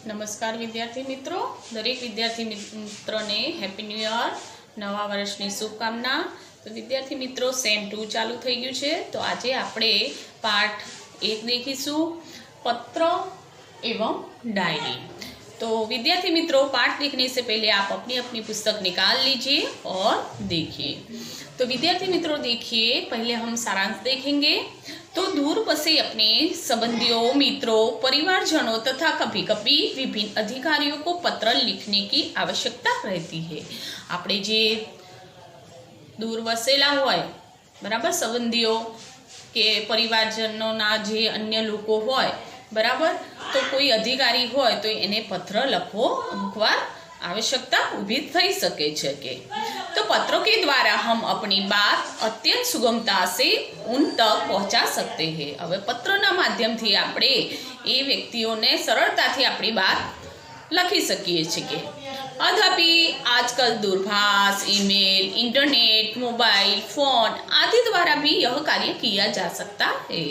નમસ્કાર વિદ્યાર્થી મિત્રો, દરેક વિદ્યાર્થી મિત્રોને હેપી ન્યૂ યર, નવા વર્ષની શુભકામના। તો વિદ્યાર્થી મિત્રો, સેમ 2 ચાલુ થઈ ગયું છે। તો આજે આપણે પાઠ 1 देखीશું, पत्र एवं डायरी। तो विद्यार्थी मित्रों, पाठ देखने से पहले आप अपनी अपनी पुस्तक निकाल लीजिए और देखिए। तो विद्यार्थी मित्रों देखिए, पहले हम सारांश देखेंगे। तो दूर बसे अपने संबंधियों, मित्रों, परिवारजनों तथा कभी कभी विभिन्न अधिकारियों को पत्र लिखने की आवश्यकता रहती है। आपणे जे दूर वसेला होय बराबर, संबंधियों के परिवारजनों ना जे अन्य लोको होय बराबर, तो कोई अधिकारी होय तो एने पत्र लखवो अमुकवार आवश्यकता ऊभी थई सके छे के। तो पत्रों के द्वारा हम अपनी बात अत्यंत सुगमता से उन तक पहुंचा सकते हैं। हवे पत्रना माध्यम थी आपणे ए व्यक्तिओने सरलताथी आपणी बात लखी सकीए छीए। अथापि आजकल दूरभाष, ईमेल, इंटरनेट, मोबाइल फोन आदि द्वारा भी यह कार्य किया जा सकता है।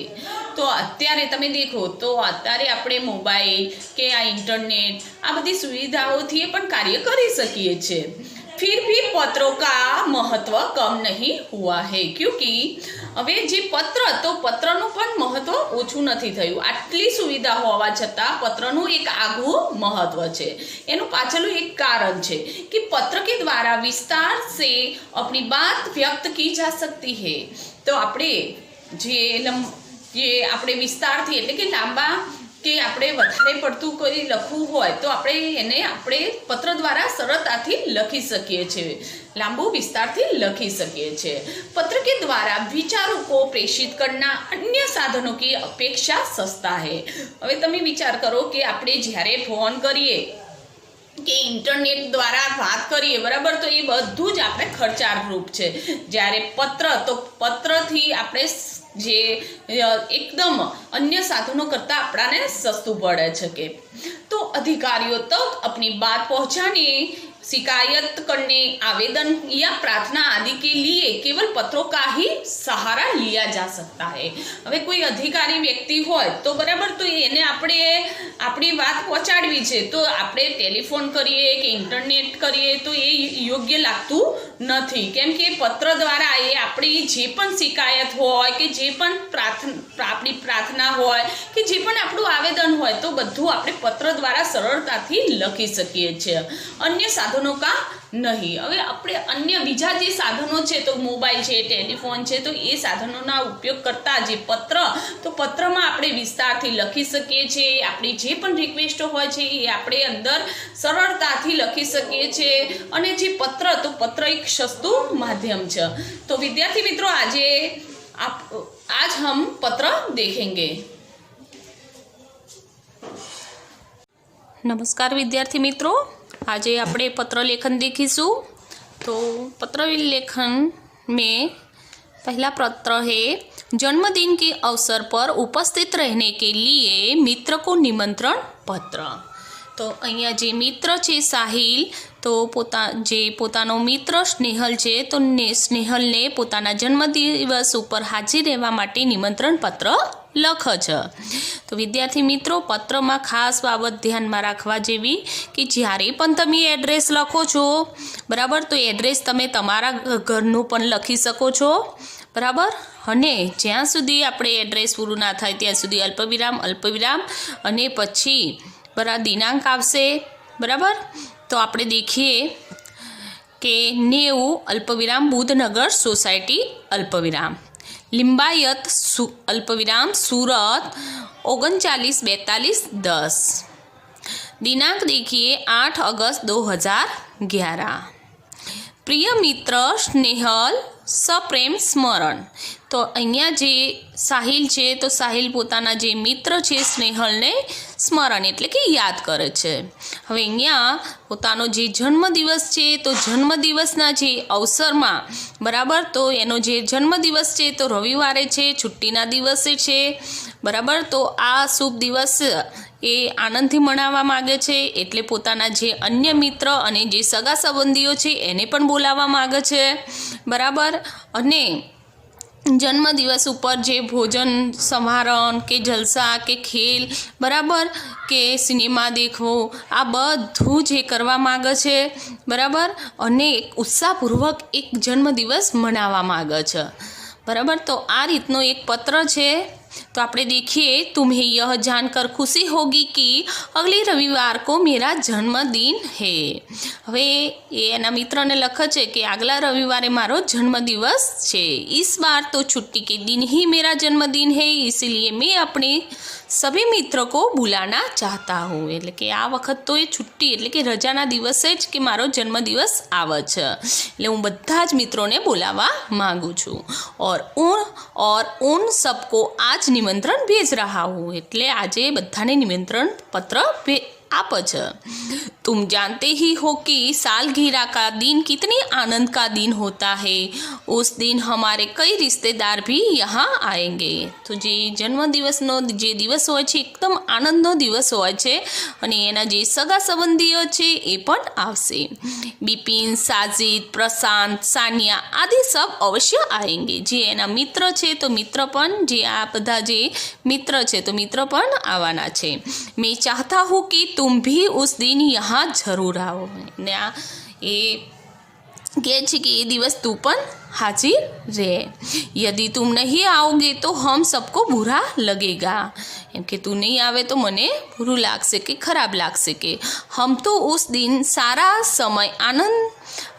तो अत्यारे तमे देखो तो अत्यारे आपणे मोबाइल के आ इंटरनेट आ बधी सुविधाओथी पण कार्य करी सकीए छे। फिर भी पत्रों का महत्व कम नहीं हुआ है, क्योंकि હવે જે પત્ર, તો પત્રનું પણ મહત્વ ઓછું નથી થયું। આટલી સુવિધા હોવા છતાં પત્રનું એક આગવું મહત્વ છે। એનું પાછળનું એક કારણ છે કે પત્ર के द्वारा विस्तार से अपनी बात व्यक्त की जा सकती है। तो આપણે જે આપણે વિસ્તારથી એટલે કે લાંબા કે આપણે વધારે પડતું કોઈ લખવું હોય તો આપણે પત્ર દ્વારા સરળતાથી લખી શકીએ છીએ, લાંબુ વિસ્તારથી લખી શકીએ છીએ। पत्र के द्वारा विचारों को प्रेषित करना अन्य साधनों की अपेक्षा सस्ता है। હવે તમે વિચાર કરો કે આપણે જ્યારે ફોન કરીએ કે ઇન્ટરનેટ દ્વારા વાત કરીએ બરાબર, તો એ બધું જ આપણે ખર્ચાળ રૂપ છે। જ્યારે પત્ર, તો પત્રથી આપણે જે एकदम अन्य साधनों करता अपने सस्तु पड़े छे। तो अधिकारियों तक अपनी बात पहुंचाने, शिकायत करने, आवेदन या प्रार्थना आदि के लिए केवल पत्रों का ही सहारा लिया जा सकता है। હવે કોઈ અધિકારી વ્યક્તિ હોય તો બરાબર, તો એને આપણે આપણી વાત પહોંચાડવી છે તો આપણે ટેલિફોન કરીએ કે ઇન્ટરનેટ કરીએ તો એ યોગ્ય લાગતું નથી, કેમ કે પત્ર દ્વારા એ આપણી જે પણ શિકાયત હોય કે જે પણ આપણી પ્રાર્થના હોય કે જે પણ આપણું આવેદન હોય તો બધું આપણે પત્ર દ્વારા સરળતાથી લખી શકીએ છીએ, અન્ય સાધનો કા નહીં। હવે આપણે અન્ય બીજા જે સાધનો છે તો મોબાઈલ છે, ટેલિફોન છે, તો એ સાધનોના ઉપયોગ કરતા જે પત્ર, તો પત્રમાં આપણે વિસ્તારથી લખી શકીએ છીએ। આપણી જે પણ રિક્વેસ્ટો હોય છે એ આપણે અંદર સરળતાથી લખી શકીએ છીએ। અને જે પત્ર, તો પત્ર એક સસ્તું માધ્યમ છે। તો વિદ્યાર્થી મિત્રો, आज हम पत्र देखेंगे। नमस्कार विद्यार्थी मित्रों, आज આપણે पत्र लेखन देखीશું। तो पत्र लेखन में पहला पत्र है, जन्मदिन के अवसर पर उपस्थित रहने के लिए मित्र को निमंत्रण पत्र। तो अहींया जे मित्र छे साहिल, तो પોતાનો મિત્ર સ્નેહલ છે, તો સ્નેહલને પોતાના જન્મદિવસ ઉપર હાજર રહેવા માટે નિમંત્રણ પત્ર લખે છે। તો વિદ્યાર્થી મિત્રો, પત્રમાં ખાસ બાબત ધ્યાનમાં રાખવા જેવી કે જ્યારે પણ તમે એડ્રેસ લખો છો બરાબર, તો એડ્રેસ તમે તમારા ઘરનું પણ લખી શકો છો બરાબર। અને જ્યાં સુધી આપણે એડ્રેસ પૂરું ના થાય ત્યાં સુધી અલ્પવિરામ અને પછી બરાબર દિનાંક આવશે બરાબર। तो આપણે देखिए कि 90 अल्पविराम बुधनगर सोसायटी अल्पविराम लिंबायत अल्पविराम सूरत 394210। दिनांक देखिए 8 अगस्त 2011। प्रिय मित्र स्नेहल सप्रेम स्मरण। तो अहींया जे साहिल छे, तो साहिल पोताना जे मित्र छे स्नेहलने स्मरण एटले के याद करे छे। हवे अहींया पोतानो जे जन्मदिवस छे, तो जन्मदिवसना जे अवसरमां बराबर, तो एनो जे जन्मदिवस छे तो रविवारे छे, छुट्टीना दिवसे छे बराबर। तो आ शुभ दिवस એ આનંદથી મનાવવા માગે છે, એટલે પોતાના જે અન્ય મિત્ર અને જે સગા સંબંધીઓ છે એને પણ બોલાવવા માગે છે બરાબર। અને જન્મદિવસ ઉપર જે ભોજન સમારંભ કે જલસા કે ખેલ બરાબર કે સિનેમા દેખવો આ બધું જે કરવા માગે છે બરાબર, અને ઉત્સાહપૂર્વક એક જન્મદિવસ મનાવવા માગે છે बराबर। तो आ रीतनो एक पत्र है। तो आपने देखिए, तुम्हें यह जानकर खुशी होगी कि अगले रविवार को मेरा जन्मदिन है। हवे एना मित्र ने लखे छे कि अगला रविवार मारो जन्मदिवस है। इस बार तो छुट्टी के दिन ही मेरा जन्मदिन है, इसलिए मैं अपने सभी मित्रों को बुलाना चाहता हूँ। एटले कि आ वखत तो ये छुट्टी एटले कि रजाना दिवसे ज कि मारो जन्मदिवस आवे छे, एटले हूँ बधा ज मित्रों ने बोलावा मांगू छूँ और उन सबको आज निमंत्रण भेज रहा हूँ। एटले आजे बधाने निमंत्रण पत्र आप। तुम जानते ही हो कि सालगिरह का दिन कितनी आनंद का दिन होता है। उस दिन हमारे कई रिश्तेदार भी यहाँ आएंगे। तो जे जन्मदिवसनो जे दिवस होय छे एकदम आनंदनो दिवस होय छे अने एना जे सगा संबंधीओ छे ए पण आवशे। बिपिन, साजिद, प्रशांत, सानिया आदि सब अवश्य आएंगे। जे एना मित्र छे तो मित्र पण जे आ बधा जे मित्र छे तो मित्र पण आवाना छे। मैं चाहता हूँ कि तुम भी उस दिन यहाँ जरूर आओ। ने आ ए कहे छे कि ये दिवस तू पण हाजिर रहे। यदि तुम नहीं आओगे तो हम सबको बुरा लगेगा। एम कि तू नहीं आवे तो मने बुरू लागशे के खराब लागशे के हम तो उस दिन सारा समय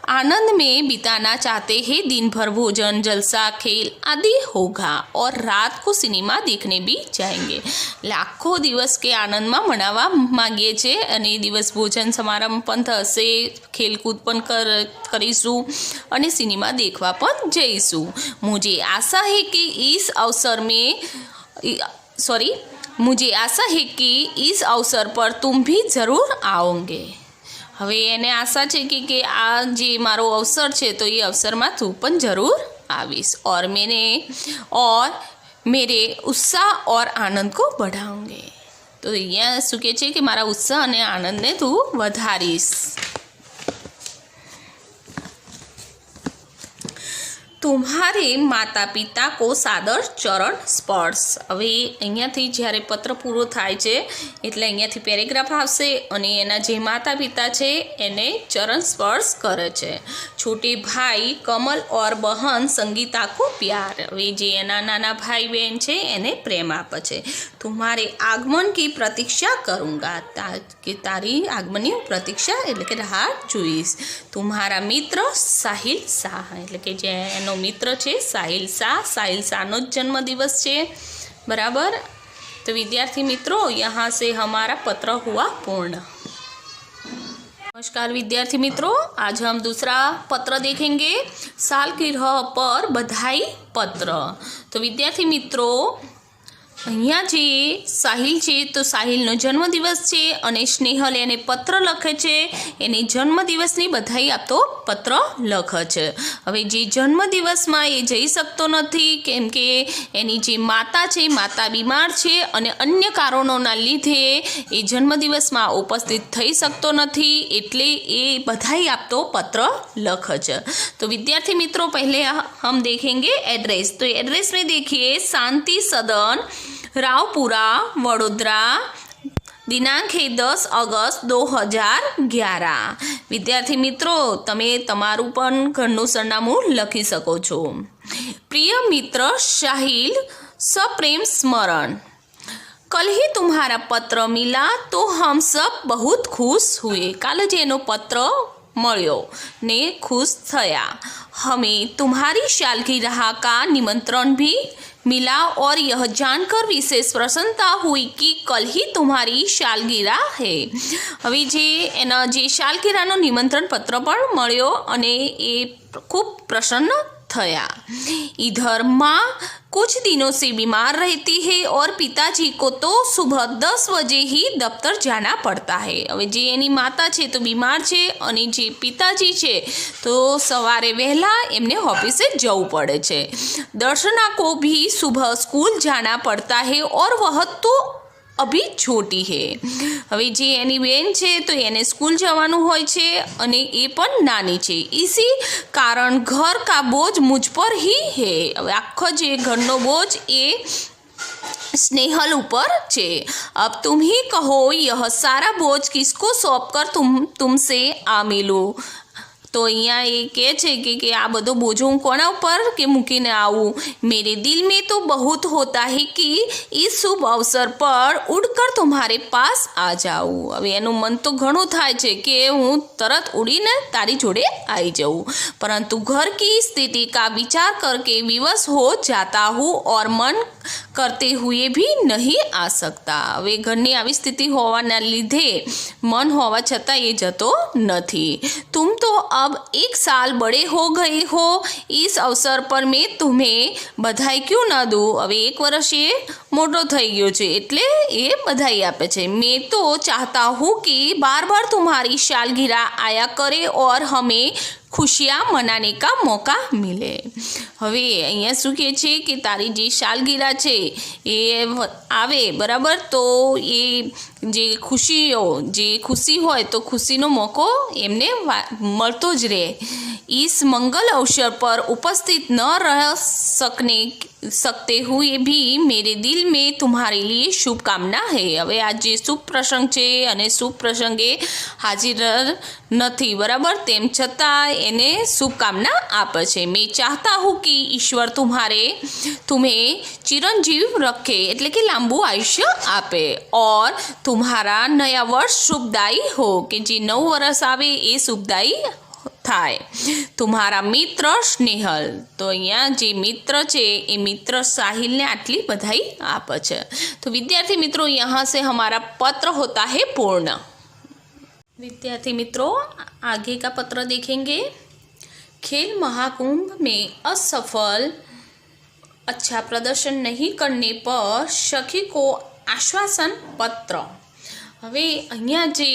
आनंद में बिताना चाहते हैं। दिन भर भोजन, जलसा, खेल आदि होगा और रात को सिनेमा देखने भी जाएंगे। लाखों दिवस के आनंद में मनावा मांगीए छे अने दिवस भोजन समारंभ पण थशे, खेलकूद पण करीशुं अने सिनेमा देखवा पण जईशुं। मुझे आशा है कि इस अवसर पर तुम भी जरूर आओगे। हवे एने आशा है कि आ जे मारो अवसर है तो ये अवसर में तू पण जरूर आवीश और मेरे उत्साह और आनंद को बढ़ाऊंगे। तो अहींया शुं कहे छे कि मारा उत्साह अने आनंद ने तू वधारीश। तुम्हारे माता पिता को सादर चरण स्पर्श। हवे अहींयाथी ज्यारे पत्र पूरो थाय छे एटले अहींयाथी पेरेग्राफ आवशे अने एना जे माता पिता छे एने चरण स्पर्श करे छे। छोटे भाई कमल और बहन संगीता को प्यार। हवे जे एना नाना भाई बहन छे एने प्रेम आपे छे। तुम्हारे आगमन की प्रतीक्षा करूँगा कि तारी आगमन की प्रतीक्षा एटले के राह जोईश। तुम्हारा मित्र साहिल शाह एटले के जे एनो मित्र छे साहिल शाह नो जन्मदिवस छे बराबर। तो विद्यार्थी मित्रों, यहाँ से हमारा पत्र हुआ पूर्ण। नमस्कार विद्यार्थी मित्रों, आज हम दूसरा पत्र देखेंगे, सालगिरह पर बधाई पत्र। तो विद्यार्थी मित्रों, अहींया जे साहिल छे तो साहिलनो जन्मदिवस छे अने स्नेहल एने पत्र लखे छे, एने जन्मदिवसनी बधाई आपतो पत्र लखे छे। हवे जे जन्मदिवसमां ए जई शकतो नथी केम के एनी जे माता छे माता बीमार छे अने अन्य कारणोना लीधे ए जन्मदिवसमां उपस्थित थई शकतो नथी, एटले ए बधाई आपतो पत्र लखे छे। तो विद्यार्थी मित्रों, पहले हम देखेंगे एड्रेस। तो एड्रेस में देखिए, शांति सदन, रावपुरा, वडोदरा, दिनांक है 10 अगस्त 2011। विद्यार्थी मित्रों, तमे तमारू पण घरनुं सरनामું लखी सको छो। प्रिय मित्र साहिल, सप्रेम स्मरण। कल ही तुम्हारा पत्र मिला तो हम सब बहुत खुश हुए। काल जे एनो पत्र मळ्यो ने खुश थया। हमें तुम्हारी सालगिरह का निमंत्रण भी मिला और यह जानकर विशेष प्रसन्नता हुई कि कल ही तुम्हारी सालगिरह है। हवे जे एना जे सालगिरहनो निमंत्रण पत्र पण मळ्यो अने ए खूब प्रसन्न थया। इधर माँ कुछ दिनों से बीमार रहती है और पिताजी को तो सुबह 10 बजे ही दफ्तर जाना पड़ता है। हवे जे एनी माता छे तो बीमार छे अने जे पिताजी छे तो सवारे वहेला एमने ऑफिसे जवुं पड़े छे। दर्शना को भी सुबह स्कूल जाना पड़ता है और वह तो अभी छोटी है। હવે જે એની બેન છે તો એને સ્કૂલ જવાનું હોય છે અને એ પણ નાની છે. इसी कारण घर का बोझ मुझ पर ही है. હવે આખો જે ઘરનો બોझ એ स्नेहल ऊपर छे. अब तुम ही कहो यह सारा बोझ किसको सौंप कर तुमसे आ मिलूं. तो અહીંયા એ કહે છે કે આ બધો બોજો હું કોના ઉપર કે મૂકીને આવું. मेरे दिल में तो बहुत होता है कि इस शुभ अवसर पर उड़कर तुम्हारे पास आ जाऊं. હવે એનું મન તો ઘણું થાય છે કે હું તરત ઉડીને તારી જોડે આવી જાઉં, પરંતુ घर की स्थिति का विचार करके विवश हो जाता हूँ और मन करते हुए भी नहीं आ सकता. હવે ઘરની આવી સ્થિતિ હોવાના લીધે મન હોવા છતાં એ જતો નથી. तुम तो अब 1 साल बड़े हो गए हो, इस अवसर पर मैं तुम्हें बधाई क्यों ना दूँ. હવે 1 વર્ષ એ મોટો થઈ ગયો છે એટલે એ બધાઈ આપે છે. मैं तो चाहता हूँ कि बार बार तुम्हारी सालगिरह आया करे और हमें खुशियाँ मनाने का मौका मिले. હવે અહીંયા શું કહે છે કે તારી જે સાલગીરા છે એ આવે બરાબર, તો એ જે ખુશીઓ જે ખુશી હોય તો ખુશીનો મોકો એમને મળતો જ રહે. इस मंगल अवसर पर उपस्थित न रह सकते हुए भी मेरे दिल में तुम्हारे लिए शुभकामना है. હવે આ જે શુભ પ્રસંગ છે અને શુભ પ્રસંગે હાજર નથી બરાબર, તેમ છતાં એને શુભકામના આપે છે. मैं चाहता हूँ कि ईश्वर तुम्हें चिरंजीव रखे, એટલે કે લાંબુ આયુષ્ય આપે. और तुम्हारा नया वर्ष शुभदायी हो, કે જે નવું વર્ષ આવે એ શુભદાયી થાય. तुम्हारा मित्र स्नेहल. તો અહીંયા જે મિત્ર છે એ મિત્ર સાહિલને આટલી બધાઈ આપે છે. તો વિદ્યાર્થી મિત્રો यहाँ से हमारा पत्र होता है पूर्ण. विद्यार्थी मित्रों आगे का पत्र देखेंगे. खेल महाकुंभ में असफल अच्छा प्रदर्शन नहीं करने पर सखी को आश्वासन पत्र. હવે અહીંયા જે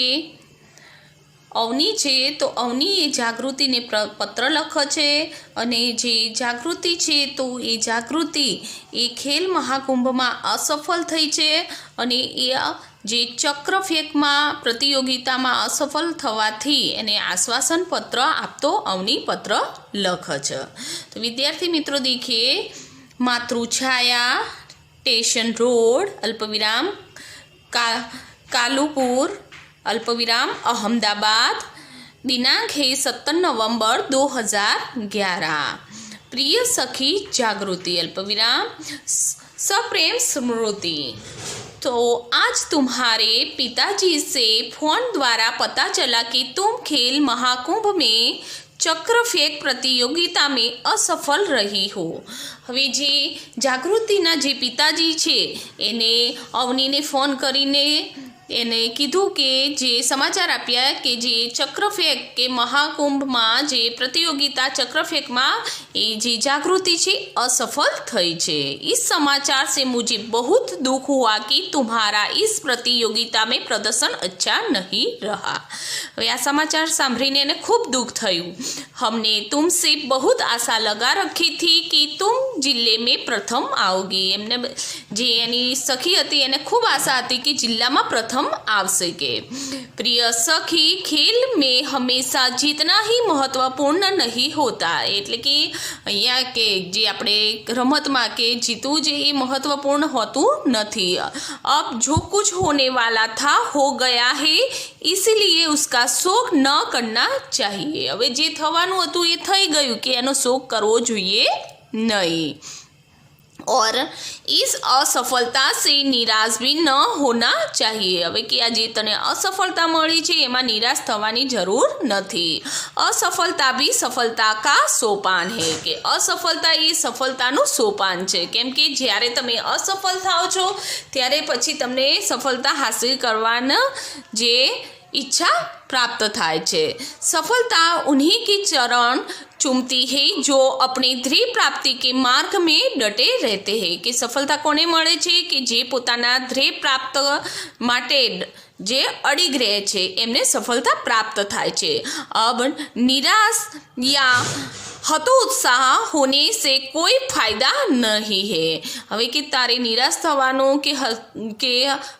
અવની છે તો અવની એ જાગૃતિને પત્ર લખે છે અને જે જાગૃતિ છે તો એ જાગૃતિ એ ખેલ મહાકુંભમાં અસફળ થઈ છે અને એ જે ચક્રફેંકમાં પ્રતિયોગિતામાં અસફળ થવાથી એને આશ્વાસન પત્ર આપતો અવની પત્ર લખે છે. તો વિદ્યાર્થી મિત્રો देखिए, मातृछाया, स्टेशन रोड, अल्पविराम कालूपुर, अल्पविराम अहमदाबाद, दिनांक है 17 नवंबर 2011. प्रिय सखी जागृति, अल्पविराम सप्रेम स्मृति. तो आज तुम्हारे पिताजी से फोन द्वारा पता चला कि तुम खेल महाकुंभ में चक्रफेंक प्रतियोगिता में असफल रही हो. હવે જે જાગૃતિના જે પિતાજી છે એને અવનીને ફોન કરીને એને કીધું કે જે સમાચાર આપ્યા કે જે ચક્રફેંક કે મહાકુંભમાં જે પ્રતિયોગિતા ચક્રફેંકમાં એ જે જાગૃતિ છે असफल થઈ છે. इस समाचार से मुझे बहुत दुख हुआ कि तुम्हारा इस प्रतियोगिता में प्रदर्शन अच्छा नहीं रहा. હવે આ સમાચાર સાંભળીને એને ખૂબ દુઃખ થયું. हमने तुमसे बहुत आशा लगा रखी थी कि तुम जिले में प्रथम आओगी. એમને જે એની સખી હતી એને ખૂબ આશા હતી કે જિલ્લામાં પ્રથમ आवशे. के प्रिय सखी, खेल में हमेशा जीतना ही महत्वपूर्ण नहीं होता. એટલે કે અહીંયા કે જે આપણે રમતમાં કે જીતવું જે એ મહત્વપૂર્ણ હોતું નથી. अब जो कुछ होने वाला था हो गया है, इसलिए उसका शोक न करना चाहिए. હવે જે થવાનું હતું એ થઈ ગયું કે એનો શોક કરવો જોઈએ નહીં. और इस असफलता से निराश भी न होना चाहिए. હવે કે આ જે તને અસફળતા મળી છે એમાં નિરાશ થવાની જરૂર નથી. असफलता भी सफलता का सोपान है. કે અસફળતા એ સફળતાનું સોપાન છે. કેમ કે જ્યારે તમે અસફળ થાઓ છો ત્યારે પછી તમને સફળતા હાંસલ કરવાના જે इच्छा प्राप्त थाय छे. सफलता उन्हीं की चरण चूमती है जो अपनी ध्येय प्राप्ति के मार्ग में डटे रहते हैं. कि सफलता कोने मळे छे कि जे पोताना ध्येय प्राप्त माटे जे अड़ीग रहे छे एमने सफलता प्राप्त थाय छे. अब निराश या हतोत्साह होने से कोई फायदा नहीं है। હવે કે તારે નિરાશ થવાનો કે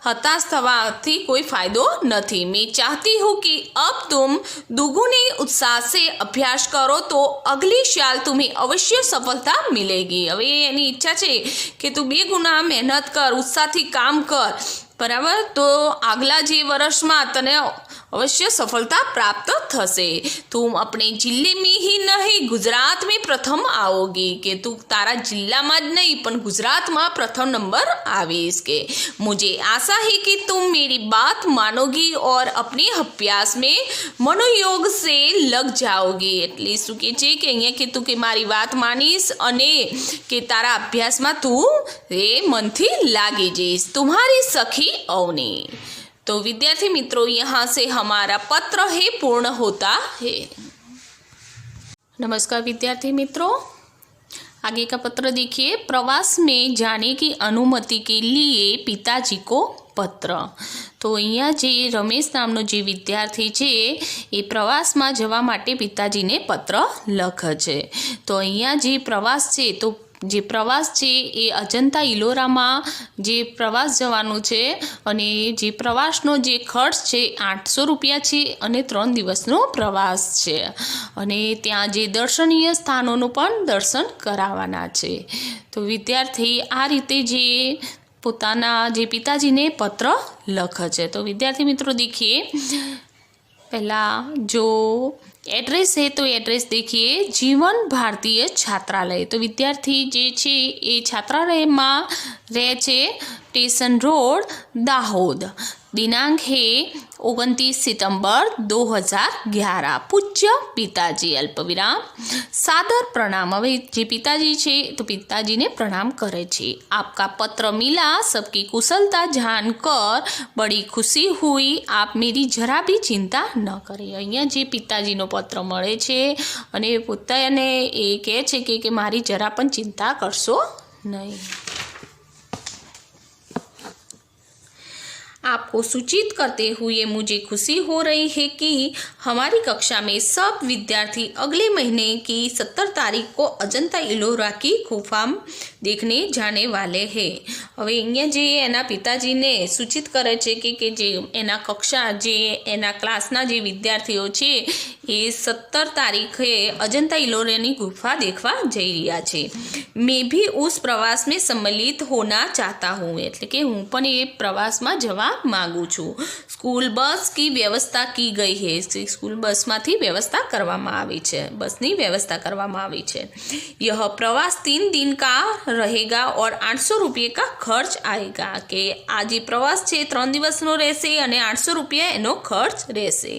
હતાશ થવાથી કોઈ ફાયદો નથી। मैं चाहती हूँ कि अब तुम दुगुने उत्साह से अभ्यास करो तो अगली साल तुम्हें अवश्य सफलता मिलेगी। હવે એની ઈચ્છા છે કે તું 2 ગુણા મહેનત કર, ઉત્સાહથી કામ કર, બરાબર, તો આગલા જે વર્ષમાં તને अवश्य सफलता प्राप्त थशे। तुम अपने जिले में ही नहीं गुजरात में प्रथम आओगी, के तू तारा जिला में ज नहीं पण गुजरात में प्रथम नंबर आवीश। के मुझे आशा है कि तुम मेरी बात मानोगी और अपने अभ्यास में मनोयोग से लग जाओगी। एटले शुं के छे के अहींया के तू के मारी बात मानीश अने के तारा अभ्यास में तू ए मनथी लागी जईश। तुम्हारी सखी अवनी। तो विद्यार्थी मित्रों, यहाँ से हमारा पत्र है पूर्ण होता है। नमस्कार विद्यार्थी मित्रों, आगे का पत्र देखिए। प्रवास में जाने की अनुमति के लिए पिताजी को पत्र। तो अहींया जे रमेश नामनो जे विद्यार्थी छे ए प्रवास में जवा माटे पिताजीने पत्र लखे छे। तो अहींया जे प्रवास छे तो जे प्रवास छे ए अजंता इलोरामां जे प्रवास जवानुं छे अने जे प्रवासनो जे खर्च छे 800 रुपया छे अने 3 दिवसनो प्रवास छे अने त्यां जे दर्शनीय स्थानोनुं पण दर्शन करावाना छे। तो विद्यार्थी आ रीते जे पोताना जे पिताजीने पत्र लखे छे। तो विद्यार्थी मित्रों देखिए, पहला जो एड्रेस है तो एड्रेस देखिए, जीवन भारतीय छात्रालय। तो विद्यार्थी जे छे ए छात्रालय में रहे छे, स्टेशन रोड दाहोद। दिनांक है 29 सितंबर 2011। पूज्य पिताजी अल्पविराम सादर प्रणाम। हवे जे पिताजी छे तो पिताजी ने प्रणाम करे छे। आपका पत्र मिला, सबकी कुशलता जानकर बड़ी खुशी हुई। आप मेरी जरा भी चिंता न करें। अहींया जे पिताजीनो पत्र मळे छे अने पोताने ए कहे छे के मारी जरा पण चिंता करशो नहीं। आपको सूचित करते हुए मुझे खुशी हो रही है कि हमारी कक्षा में सब विद्यार्थी अगले महीने की 17 तारीख को अजंता इलोरा की गुफा देखने जाने वाले हैं। हवे अहींया जे एना पिताजीने सूचित करे छे कि जे एना कक्षा जे एना क्लासना जे विद्यार्थीओ छे ए 17 तारीखे अजंता इलोरानी गुफा देखवा जई रह्या छे। मैं भी उस प्रवास में सम्मिलित होना चाहता हूँ, एटले के हूँ पण ए प्रवास में जवा मांगू छू। स्कूल बस की व्यवस्था की गई है। स्कूल बस मांथी व्यवस्था करवामां आवी छे, बसनी व्यवस्था करवामां आवी छे। यह प्रवास 3 दिन का रहेगा और 800 रुपये का खर्च आएगा। के आज प्रवास छे 3 दिवसनो रहेशे अने 800 रुपया एनो खर्च रहेशे।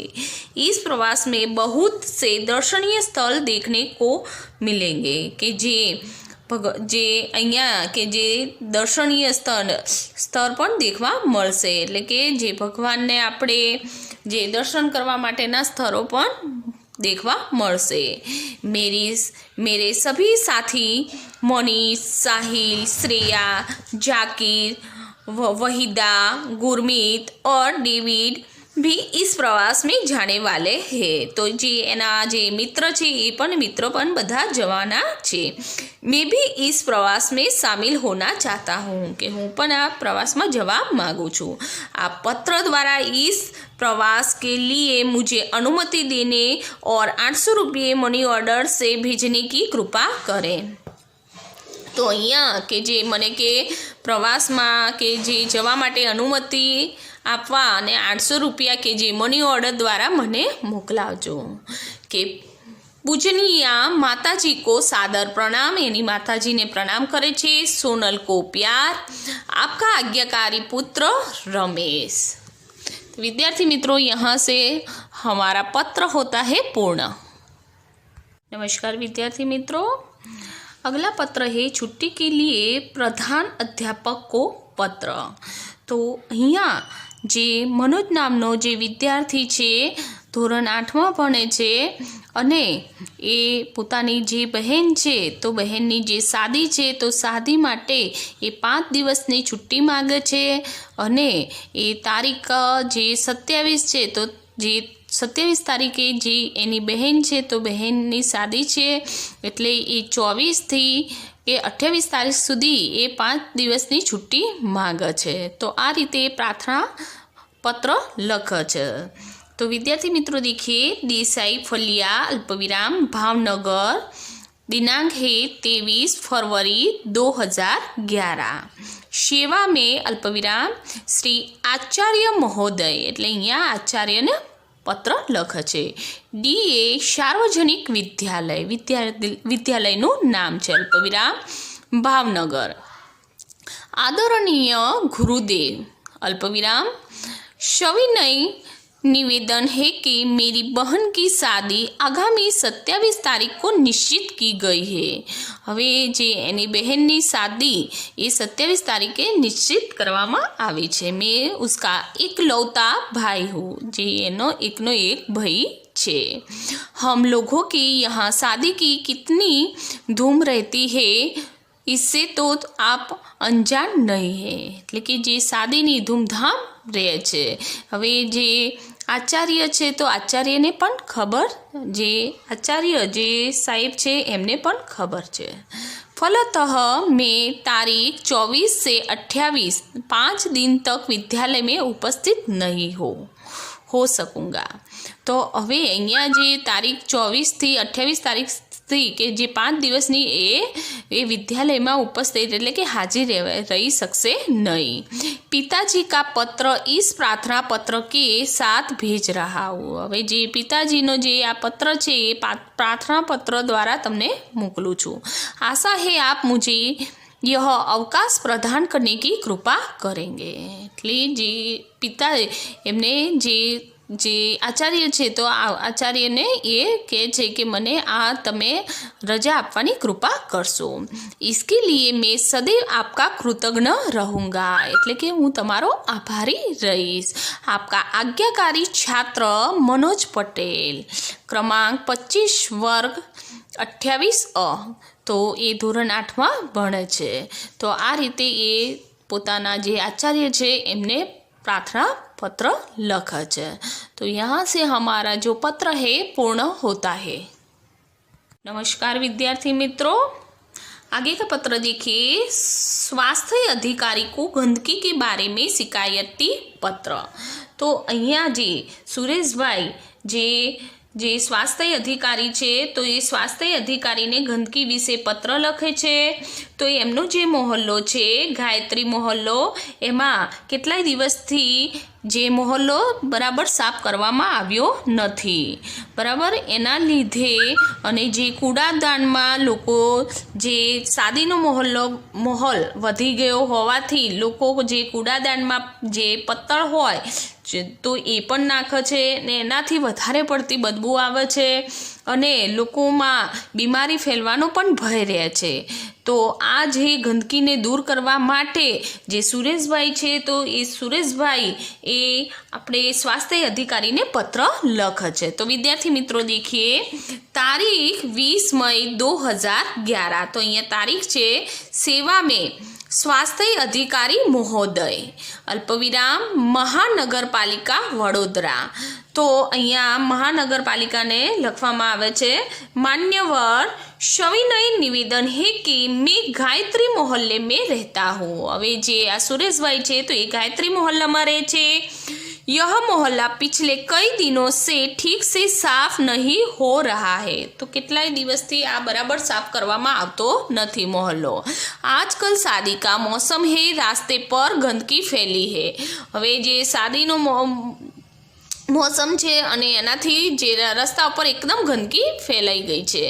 इस प्रवास में बहुत से दर्शनीय स्थल देखने को मिलेंगे के जे अहींया के जे दर्शनीय स्थળ पण देखवा मळशे। एटले के जे भगवान ने आपणे जे दर्शन करवा माटेना स्थळो पण देखवा मळशे। मेरे सभी साथी मनीष, साहिल, श्रेया, जाकिर, वहीदा, गुरमीत और डेविड भी इस प्रवास में जाने वाले हैं। तो जे एना जे मित्र छे ए पण मित्रों पण बधा जवाना छे। मैं भी इस प्रवास में शामिल होना चाहता हूँ, कि हूँ पण आ प्रवास में जवा मांगू छूँ। आप पत्र द्वारा इस प्रवास के लिए मुझे अनुमति देने और 800 रुपये मनी ऑर्डर से भेजने की कृपा करें। तो अहींया के जे मने के प्रवास में के जे जवा माटे अनुमति आपवा अने 800 रुपया के जे मनी ऑर्डर द्वारा मने मोकलावजो। के पूजनीय माताजी को सादर प्रणाम। एनी माताजी ने प्रणाम करे छे। सोनल को प्यार। आपका आज्ञाकारी पुत्र रमेश। तो विद्यार्थी मित्रों, यहाँ से हमारा पत्र होता है पूर्ण। नमस्कार विद्यार्थी मित्रों, अगला पत्र है छुट्टी के लिए प्रधान अध्यापक को पत्र। तो अहींया जे मनोज नामनो जे विद्यार्थी छे धोरण 8मां भणे छे अने ए पोतानी जे बहन छे तो बहननी जे शादी छे तो शादी माटे ए 5 दिवसनी छुट्टी मांगे छे अने ए तारीख जे 27 छे तो जे 27 તારીખે જે એની બહેન છે તો બહેનની શાદી છે, એટલે એ 24થી કે 28 તારીખ સુધી એ 5 દિવસની છુટ્ટી માંગે છે. તો આ રીતે પ્રાર્થના પત્ર લખે છે. तो विद्यार्थी मित्रों देखिए, देसाई फलिया अल्पविराम भावनगर, दिनांक है 23 फरवरी 2011. सेवा में अल्पविराम श्री आचार्य महोदय, એટલે અહીંયા આચાર્યને પત્ર લખે છે. ડીએ સાર્વજનિક વિદ્યાલયનું નામ છે અલ્પવિરામ ભાવનગર. आदरणीय गुरुदेव अल्पविराम, सविनय निवेदन है कि मेरी बहन की शादी आगामी 27 तारीख को निश्चित की गई है. હવે જે એની બહેનની શાદી એ 27 તારીખે નિશ્ચિત કરવામાં આવી છે. मैं उसका एकलौता भाई हूँ, જે એનો એકનો એક ભાઈ છે. हम लोगों की यहाँ शादी की कितनी धूम रहती है इससे तो आप અંજાન નહીં હે, એટલે કે જે શાદીની ધૂમધામ રહે છે. હવે જે આચાર્ય છે તો આચાર્યને પણ ખબર, જે આચાર્ય જે સાહેબ છે એમને પણ ખબર છે. फलतः मैं तारीख 24 से 28 5 दिन तक विद्यालय में उपस्थित नहीं हो सकूँगा. तो હવે અહીંયા જે તારીખ 24થી 28 તારીખ કે જે 5 દિવસની એ વિદ્યાલયમાં ઉપસ્થિત એટલે કે હાજર રહી શકશે નહીં. पिताजी का पत्र इस प्रार्थना पत्र के साथ भेज रहा हूँ. હવે જે પિતાજીનો જે આ પત્ર છે એ प्रार्थना पत्र द्वारा તમને મોકલું છું. आशा है आप मुझे यह अवकाश प्रदान करने की कृपा करेंगे. એટલે જે પિતા એમને જે આચાર્ય છે તો આચાર્યને એ કહે છે કે મને આ તમે રજા આપવાની કૃપા કરશો. इसके लिए मैं सदैव आपका कृतज्ञ रहूँगा, એટલે કે હું તમારો આભારી રહીશ. आपका आज्ञाकारी छात्र मनोज पटेल, क्रमांक 25 वर्ग 28A. તો એ ધોરણ 8માં ભણે છે. તો આ રીતે એ પોતાના જે આચાર્ય છે એમને प्रार्थना पत्र लखा है. तो यहाँ से हमारा जो पत्र है पूर्ण होता है. नमस्कार विद्यार्थी मित्रों, आगे का पत्र देखिए. स्वास्थ्य अधिकारी को गंदगी के बारे में शिकायती पत्र. तो अहिया जी सुरेश भाई जे स्वास्थ्य अधिकारी છે તો એ સ્વાસ્થ્ય અધિકારીને ગંદકી વિશે પત્ર લખે છે. તો એમનો જે મહોલ્લો છે ગાયત્રી મહોલ્લો, એમાં કેટલાય દિવસથી જે મહોલ્લો બરાબર સાફ કરવામાં આવ્યો નથી. બરાબર, એના લીધે અને જે કૂડાદાનમાં લોકો જે શાદીનો માહોલ વધી ગયો હોવાથી લોકો જે કૂડાદાનમાં જે પત્તળ હોય તો એ પણ નાખે છે ને એનાથી વધારે પડતી બદબુ આવે છે અને લોકોમાં બીમારી ફેલવાનો પણ ભય રહે છે. તો આ જે ગંદકીને દૂર કરવા માટે જે સુરેશભાઈ છે તો એ સુરેશભાઈ એ આપણે સ્વાસ્થ્ય અધિકારીને પત્ર લખે છે. તો વિદ્યાર્થી મિત્રો देखिए, તારીખ 20 મઈ 2011. તો અહીંયા તારીખ છે સેવા में स्वास्थ्य अधिकारी महोदय अल्पविराम महानगरपालिका वडोदरा. तो अहिया महानगरपालिका ने लखवामां आवे छे, मान्यवर सविनय निवेदन है कि मैं गायत्री मोहल्ले में रहता हूँ. हवे जे आ सुरेशभाई छे तो ये गायत्री मोहल्ला में रहे छे. यह मोहल्ला पिछले कई दिनों से ठीक से साफ नहीं हो रहा है. तो કેટલાય દિવસથી આ બરાબર સાફ કરવામાં આવતો નથી મોહલ્લો. आजकल शादी का मौसम है, रास्ते पर गंदगी फैली है. હવે જે શાદીનો मौसम છે અને એનાથી જે રસ્તા ઉપર એકદમ ગંદકી ફેલાઈ ગઈ છે.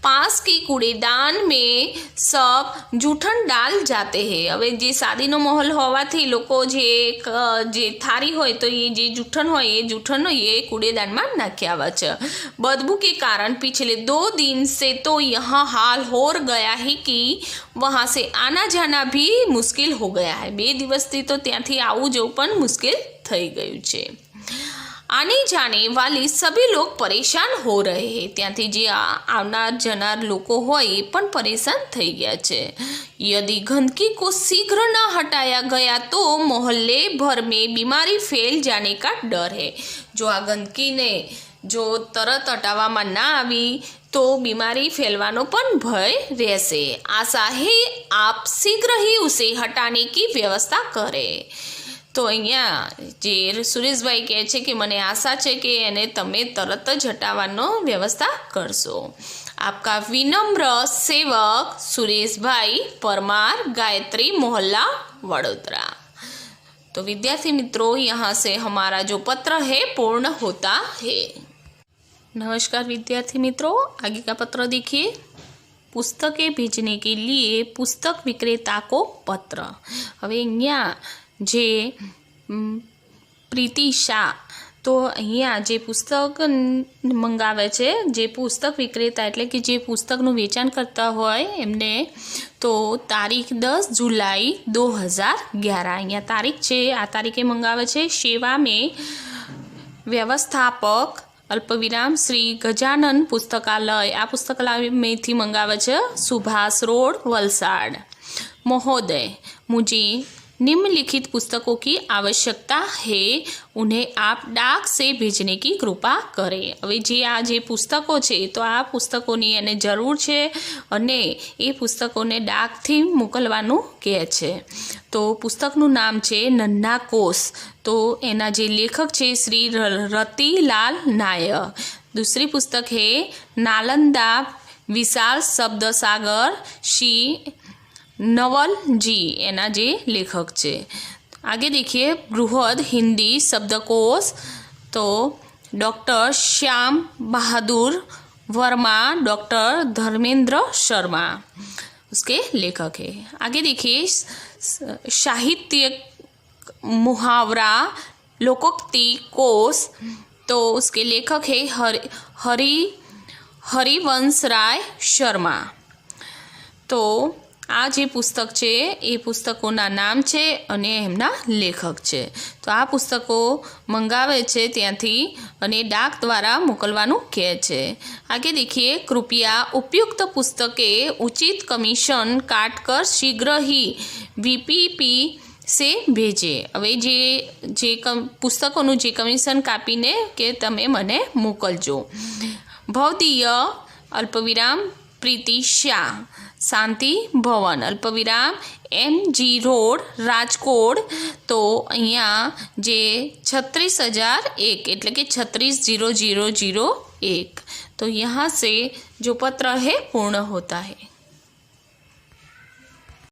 पास की कूड़ेदान में सब जूठन डाल जाते हैं. હવે જે શાદીનો માહોલ હોવાથી લોકો જે થારી હોય તો એ જે જૂઠન હોય એ જૂઠન એ કૂड़ेदाનમાં નાખી આવે છે. बदबू के कारण पिछले 2 दिन से तो यहाँ हाल हो गया है कि वहाँ से आना जाना भी मुश्किल हो गया है. 2 દિવસથી તો ત્યાંથી આવવું જવું પણ મુશ્કેલ થઈ ગયું છે. आने जाने वाले सभी लोग परेशान हो रहे हैं। ત્યાંથી જે આવનાર જનાર લોકો હોય એ પણ પરેશાન થઈ ગયા છે। यदि गंदगी को शीघ्र न हटाया गया तो मोहल्ले भर में बीमारी फैल जाने का डर है। जो आ गंदगी ने जो तरत हटाववामां ना आवी तो बीमारी फैलवानो पण भय रहेशे। आशा है आप शीघ्र ही उसे हटाने की व्यवस्था करें। तो अहींया जे सुरेशभाई कहे छे कि मने आशा है कि एने तमे तरत ज हटाववानो व्यवस्था करशो। आपका विनम्र सेवक सुरेशभाई परमार, गायत्री मोहल्ला, वडोदरा। तो विद्यार्थी मित्रों, यहाँ से हमारा जो पत्र है पूर्ण होता है। नमस्कार विद्यार्थी मित्रों, आगे का पत्र देखिए। पुस्तकें भेजने के लिए पुस्तक विक्रेता को पत्र। हवे अहींया जे प्रीति शाह तो अहींया जे पुस्तक मंगावे छे, जे पुस्तक विक्रेता एटले कि जे पुस्तकनुं वेचाण करता होय एमने तो तारीख 10 जुलाई 2011 अहींया तारीख छे, आ तारीखे मंगावे छे। सेवा में व्यवस्थापक अल्पविराम श्री गजानन पुस्तकालय, आ पुस्तकालय में थी मंगावे छे, सुभाष रोड, वलसाड। महोदय, मुझे निम्नलिखित पुस्तकों की आवश्यकता है, उन्हें आप डाक से भेजने की कृपा करें। हवे जे आ जे पुस्तकों छे तो आ पुस्तकोनी एने जरूर छे अने ए पुस्तकोने डाकथी मोकलवानुं कहे छे। तो पुस्तकनुं नाम छे नन्हा कोश। तो एना जे लेखक छे श्री रतिलाल नायक। दूसरी पुस्तक है नालंदा विशाल शब्द सागर, श्री नवल जी एना जे लेखक छे। आगे देखिए बृहद हिंदी शब्दकोश, तो डॉक्टर श्याम बहादुर वर्मा, डॉक्टर धर्मेंद्र शर्मा उसके लेखक है। आगे देखिए साहित्य मुहावरा लोकोक्ति कोश, तो उसके लेखक है हरिवंश राय शर्मा। तो आ जे पुस्तक छे ए पुस्तकोना नाम छे अने एमना लेखक छे। तो आ पुस्तको मंगावे छे त्यांथी अने डाक द्वारा मोकलवानुं कहे छे। आगे देखिए कृपया उपयुक्त पुस्तके उचित कमीशन काटकर शीघ्र ही VPP से भेजे। हवे जे पुस्तकोनुं जे कमीशन कापीने के तमे मने मोकलजो। भवदीय अल्पविराम प्रीति शाह, शांति भवन अल्पविराम MG रोड, राजकोट। तो अहींया जे 36,001 एटले कि 36,001। तो यहाँ से जो पत्र है पूर्ण होता है।